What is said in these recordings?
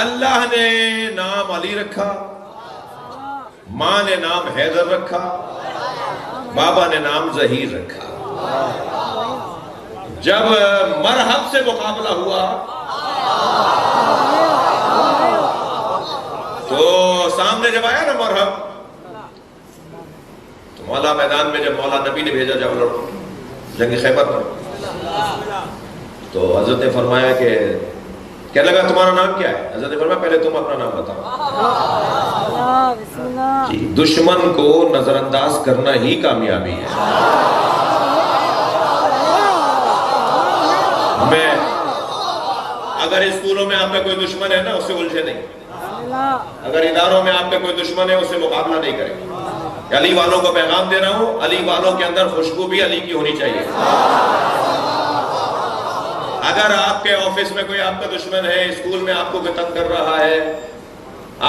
اللہ نے نام علی رکھا، ماں نے نام حیدر رکھا، بابا نے نام ظہیر رکھا۔ جب مرحب سے مقابلہ ہوا تو سامنے جب آیا نا مرحب، تو مولا میدان میں جب مولا نبی نے بھیجا جب لڑو جنگ خیبر پر، تو حضرت نے فرمایا کہ کیا لگا تمہارا نام کیا ہے؟ حضرت نے فرمایا پہلے تم اپنا نام بتاؤ۔ دشمن کو نظر انداز کرنا ہی کامیابی ہے۔ میں اگر اسکولوں میں آپ کا کوئی دشمن ہے نا، اس سے الجھے نہیں۔ اگر اداروں میں آپ کا کوئی دشمن ہے، اس سے مقابلہ نہیں کریں۔ علی والوں کو پیغام دے رہا ہوں، علی والوں کے اندر خوشبو بھی علی کی ہونی چاہیے۔ اگر آپ کے آفس میں کوئی آپ کا دشمن ہے، اسکول میں آپ کو تنگ کر رہا ہے،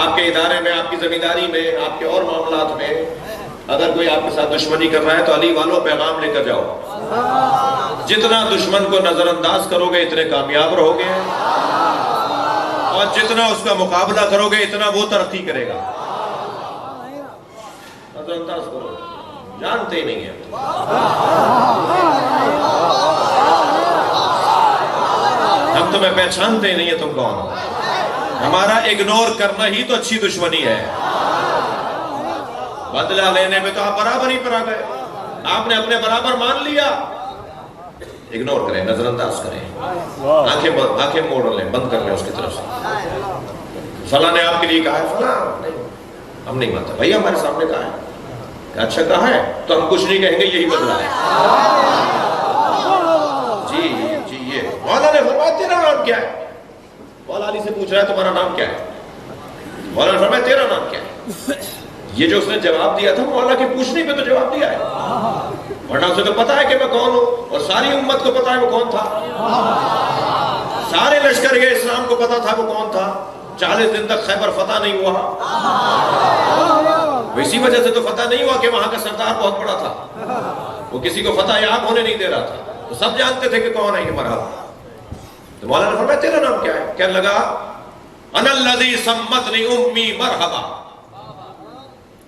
آپ کے ادارے میں، آپ کی زمینداری میں، آپ کے اور معاملات میں اگر کوئی آپ کے ساتھ دشمنی کر رہا ہے تو علی والوں پیغام لے کر جاؤ۔ جتنا دشمن کو نظر انداز کرو گے اتنے کامیاب رہو گے، اور جتنا اس کا مقابلہ کرو گے اتنا وہ ترقی کرے گا۔ نظر انداز کرو، جانتے ہی نہیں ہیں۔ ہم تمہیں پہچانتے ہی نہیں ہیں، تم کون ہو۔ ہمارا اگنور کرنا ہی تو اچھی دشمنی ہے۔ بدلہ لینے میں تو آپ برابر ہی پر آ گئے، آپ نے اپنے برابر مان لیا۔ اگنور کریں، نظر انداز کریں، آنکھیں موڑ لیں، بند کر لیں اس کی طرف سے۔ فلاں نے آپ کے لیے کہا ہے، فلاں نہیں، ہم نہیں مانتے۔ بھائی ہمارے سامنے کہا ہے کہ اچھا کہا ہے تو ہم کچھ نہیں کہیں گے، یہی بدلہ ہے۔ جی یہ مولا نے فرمایا تیرا نام کیا ہے؟ مولا علی سے پوچھ رہا ہے تمہارا نام کیا ہے؟ مولا نے فرمایا تیرا نام کیا ہے؟ یہ جو اس نے جواب دیا تھا مولا کی پوچھنے پہ تو جواب دیا ہے، ورنہ اسے تو پتا ہے کہ میں کون ہوں، اور ساری امت کو پتا ہے وہ کون تھا۔ سارے لشکر کے اسلام کو پتا تھا وہ کون تھا۔ 40 دن تک خیبر فتح نہیں ہوا، اسی وجہ سے تو فتح نہیں ہوا کہ وہاں کا سردار بہت بڑا تھا، وہ کسی کو فتح یاب ہونے نہیں دے رہا تھا، تو سب جانتے تھے کہ کون ہے یہ مرحبا۔ تو مولا نے فرمایا تیرا نام کیا ہے؟ کہنے لگا انا الذی سمتنی امی مرحبا،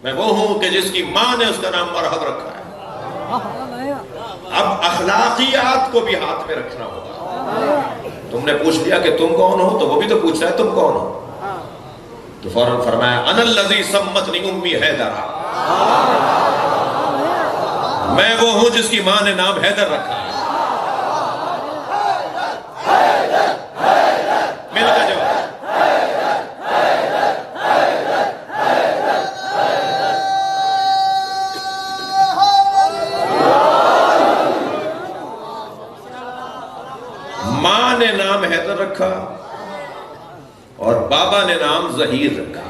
میں وہ ہوں کہ جس کی ماں نے اس کا نام مرحب رکھا ہے۔ اب اخلاقیات کو بھی ہاتھ میں رکھنا ہوگا۔ تم نے پوچھ لیا کہ تم کون ہو، تو وہ بھی تو پوچھ رہا ہے تم کون ہو، تو فوراً فرمایا انا الذی سمتنی امی حیدرا، میں وہ ہوں جس کی ماں نے نام حیدر رکھا ہے۔ مل کا جواب، ماں نے نام حیدر رکھا اور بابا نے نام ظہیر رکھا۔